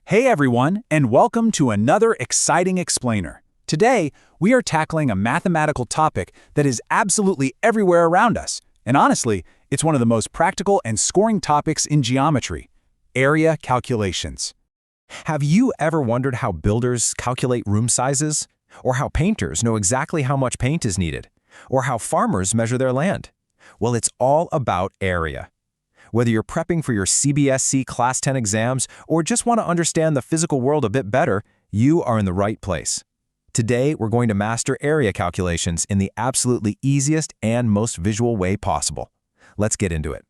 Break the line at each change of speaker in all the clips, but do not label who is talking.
Hey everyone, and welcome to another exciting explainer. Today, we are tackling a mathematical topic that is absolutely everywhere around us. And honestly, it's one of the most practical and scoring topics in geometry: area calculations.
Have you ever wondered how builders calculate room sizes? Or how painters know exactly how much paint is needed? Or how farmers measure their land? Well, it's all about area. Whether you're prepping for your CBSE Class 10 exams or just want to understand the physical world a bit better, you are in the right place. Today, we're going to master area calculations in the absolutely easiest and most visual way possible. Let's get into it.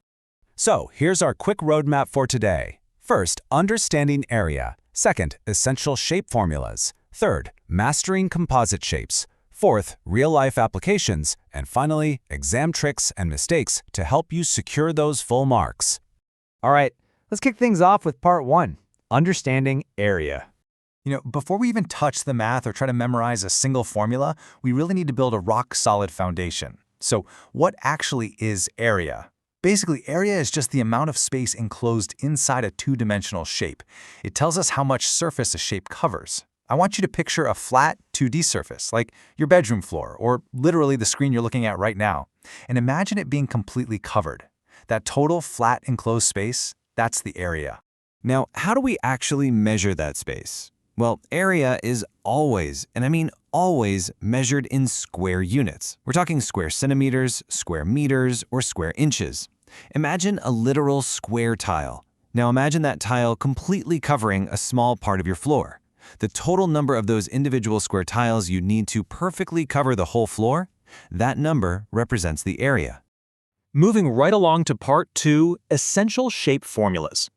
So, here's our quick roadmap for today. First, understanding area. Second, essential shape formulas. Third, mastering composite shapes. Fourth, real-life applications. And finally, exam tricks and mistakes to help you secure those full marks.
All right, let's kick things off with part 1, understanding area.
Before we even touch the math or try to memorize a single formula, we really need to build a rock-solid foundation. So, what actually is area? Basically, area is just the amount of space enclosed inside a two-dimensional shape. It tells us how much surface a shape covers. I want you to picture a flat 2D surface, like your bedroom floor, or literally the screen you're looking at right now, and imagine it being completely covered. That total flat enclosed space, that's the area.
Now, how do we actually measure that space? Well, area is always, and I mean always, measured in square units. We're talking square centimeters, square meters, or square inches. Imagine a literal square tile. Now imagine that tile completely covering a small part of your floor. The total number of those individual square tiles you need to perfectly cover the whole floor, that number represents the area.
Moving right along to part 2, essential shape formulas.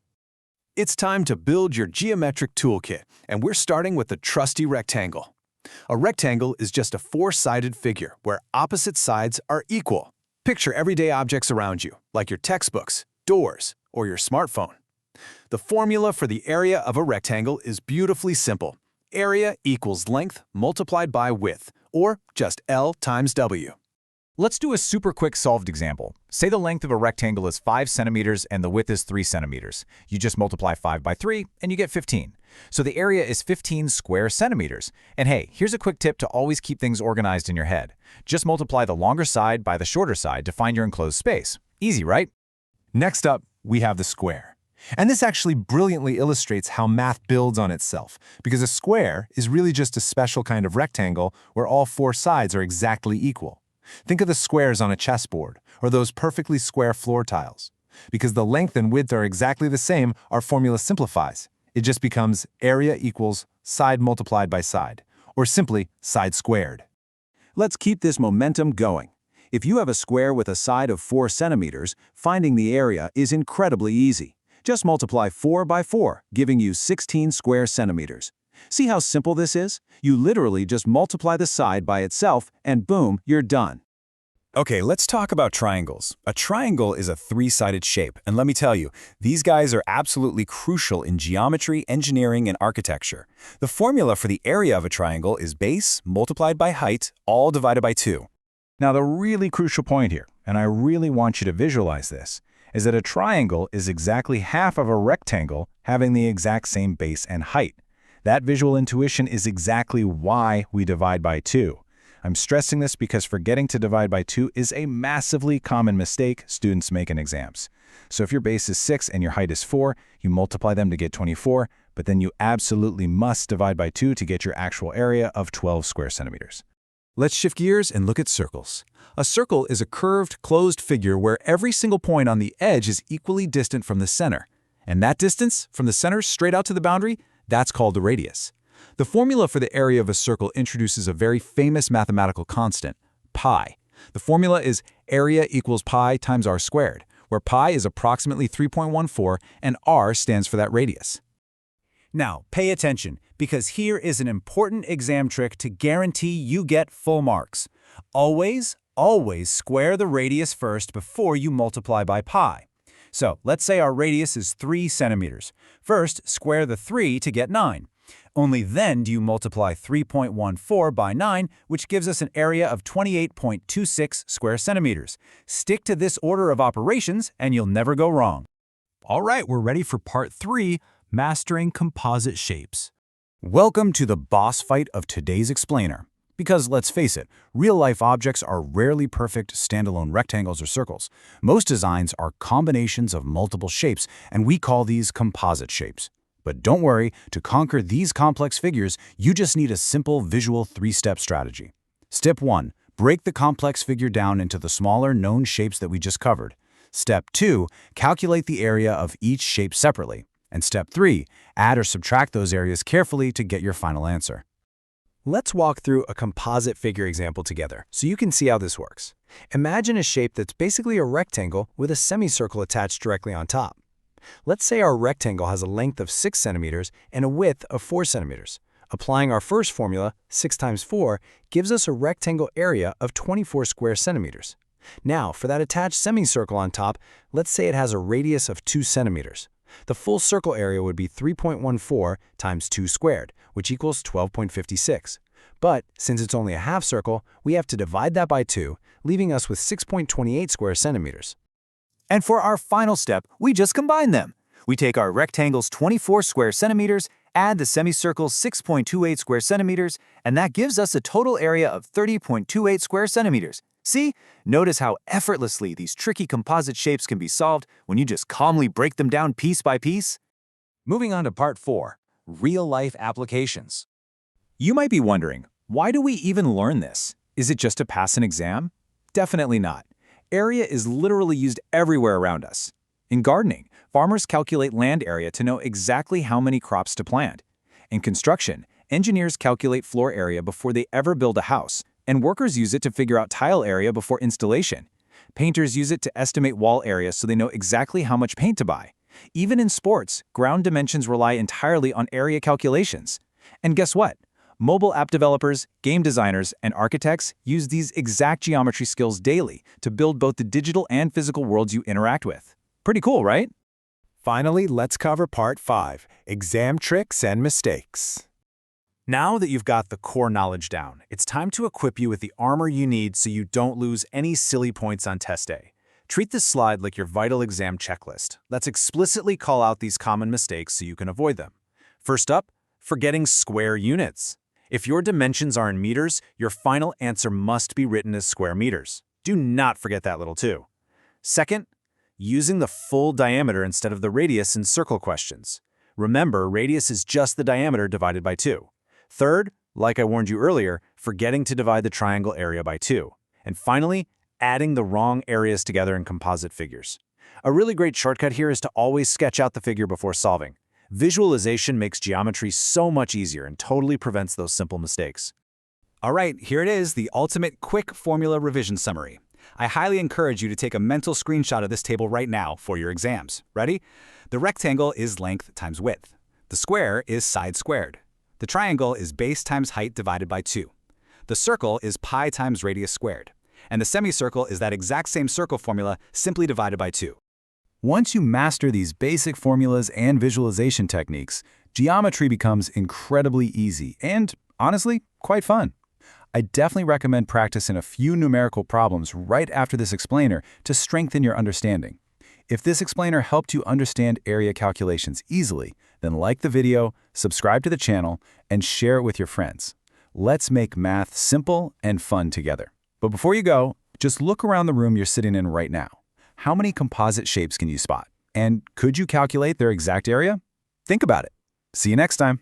It's time to build your geometric toolkit, and we're starting with the trusty rectangle. A rectangle is just a four-sided figure where opposite sides are equal. Picture everyday objects around you, like your textbooks, doors, or your smartphone. The formula for the area of a rectangle is beautifully simple. Area equals length multiplied by width, or just L times W.
Let's do a super quick solved example. Say the length of a rectangle is 5 centimeters and the width is 3 centimeters. You just multiply 5 by 3 and you get 15. So the area is 15 square centimeters. And hey, here's a quick tip to always keep things organized in your head. Just multiply the longer side by the shorter side to find your enclosed space. Easy, right?
Next up, we have the square. And this actually brilliantly illustrates how math builds on itself, because a square is really just a special kind of rectangle where all four sides are exactly equal. Think of the squares on a chessboard, or those perfectly square floor tiles. Because the length and width are exactly the same, our formula simplifies. It just becomes area equals side multiplied by side, or simply side squared.
Let's keep this momentum going. If you have a square with a side of 4 centimeters, finding the area is incredibly easy. Just multiply 4 by 4, giving you 16 square centimeters. See how simple this is? You literally just multiply the side by itself, and boom, you're done.
Okay, let's talk about triangles. A triangle is a three-sided shape, and let me tell you, these guys are absolutely crucial in geometry, engineering, and architecture. The formula for the area of a triangle is base multiplied by height, all divided by 2.
Now, the really crucial point here, and I really want you to visualize this, is that a triangle is exactly half of a rectangle having the exact same base and height. That visual intuition is exactly why we divide by 2. I'm stressing this because forgetting to divide by 2 is a massively common mistake students make in exams. So if your base is 6 and your height is 4, you multiply them to get 24, but then you absolutely must divide by 2 to get your actual area of 12 square centimeters.
Let's shift gears and look at circles. A circle is a curved, closed figure where every single point on the edge is equally distant from the center. And that distance, from the center straight out to the boundary, that's called the radius. The formula for the area of a circle introduces a very famous mathematical constant, pi. The formula is area equals pi times r squared, where pi is approximately 3.14 and r stands for that radius.
Now, pay attention, because here is an important exam trick to guarantee you get full marks. Always square the radius first before you multiply by pi. So, let's say our radius is 3 centimeters. First, square the 3 to get 9. Only then do you multiply 3.14 by 9, which gives us an area of 28.26 square centimeters. Stick to this order of operations and you'll never go wrong.
All right, we're ready for part 3,
Mastering composite shapes. Welcome to the boss fight of today's explainer. Because let's face it, real-life objects are rarely perfect standalone rectangles or circles. Most designs are combinations of multiple shapes, and we call these composite shapes. But don't worry, to conquer these complex figures, you just need a simple visual three-step strategy. Step 1. Break the complex figure down into the smaller known shapes that we just covered. Step 2. Calculate the area of each shape separately. And Step 3. Add or subtract those areas carefully to get your final answer.
Let's walk through a composite figure example together so you can see how this works. Imagine a shape that's basically a rectangle with a semicircle attached directly on top. Let's say our rectangle has a length of 6 centimeters and a width of 4 centimeters. Applying our first formula, 6 times 4, gives us a rectangle area of 24 square centimeters. Now, for that attached semicircle on top, let's say it has a radius of 2 centimeters. The full circle area would be 3.14 times 2 squared, which equals 12.56. But since it's only a half circle, we have to divide that by 2, leaving us with 6.28 square centimeters.
And for our final step, we just combine them. We take our rectangle's 24 square centimeters, add the semicircle's 6.28 square centimeters, and that gives us a total area of 30.28 square centimeters. See? Notice how effortlessly these tricky composite shapes can be solved when you just calmly break them down piece by piece.
Moving on to part 4, real-life applications.
You might be wondering, why do we even learn this? Is it just to pass an exam? Definitely not. Area is literally used everywhere around us. In gardening, farmers calculate land area to know exactly how many crops to plant. In construction, engineers calculate floor area before they ever build a house, and workers use it to figure out tile area before installation. Painters use it to estimate wall area so they know exactly how much paint to buy. Even in sports, ground dimensions rely entirely on area calculations. And guess what? Mobile app developers, game designers, and architects use these exact geometry skills daily to build both the digital and physical worlds you interact with. Pretty cool, right?
Finally, let's cover part 5, exam tricks and mistakes.
Now that you've got the core knowledge down, it's time to equip you with the armor you need so you don't lose any silly points on test day. Treat this slide like your vital exam checklist. Let's explicitly call out these common mistakes so you can avoid them. First up, forgetting square units. If your dimensions are in meters, your final answer must be written as square meters. Do not forget that little too. Second, using the full diameter instead of the radius in circle questions. Remember, radius is just the diameter divided by 2. Third, like I warned you earlier, forgetting to divide the triangle area by 2. And finally, adding the wrong areas together in composite figures. A really great shortcut here is to always sketch out the figure before solving. Visualization makes geometry so much easier and totally prevents those simple mistakes. All right, here it is, the ultimate quick formula revision summary. I highly encourage you to take a mental screenshot of this table right now for your exams. Ready? The rectangle is length times width. The square is side squared. The triangle is base times height divided by 2. The circle is pi times radius squared. And the semicircle is that exact same circle formula simply divided by 2. Once you master these basic formulas and visualization techniques, geometry becomes incredibly easy and, honestly, quite fun. I definitely recommend practicing a few numerical problems right after this explainer to strengthen your understanding. If this explainer helped you understand area calculations easily, then like the video, subscribe to the channel, and share it with your friends. Let's make math simple and fun together. But before you go, just look around the room you're sitting in right now. How many composite shapes can you spot? And could you calculate their exact area? Think about it. See you next time.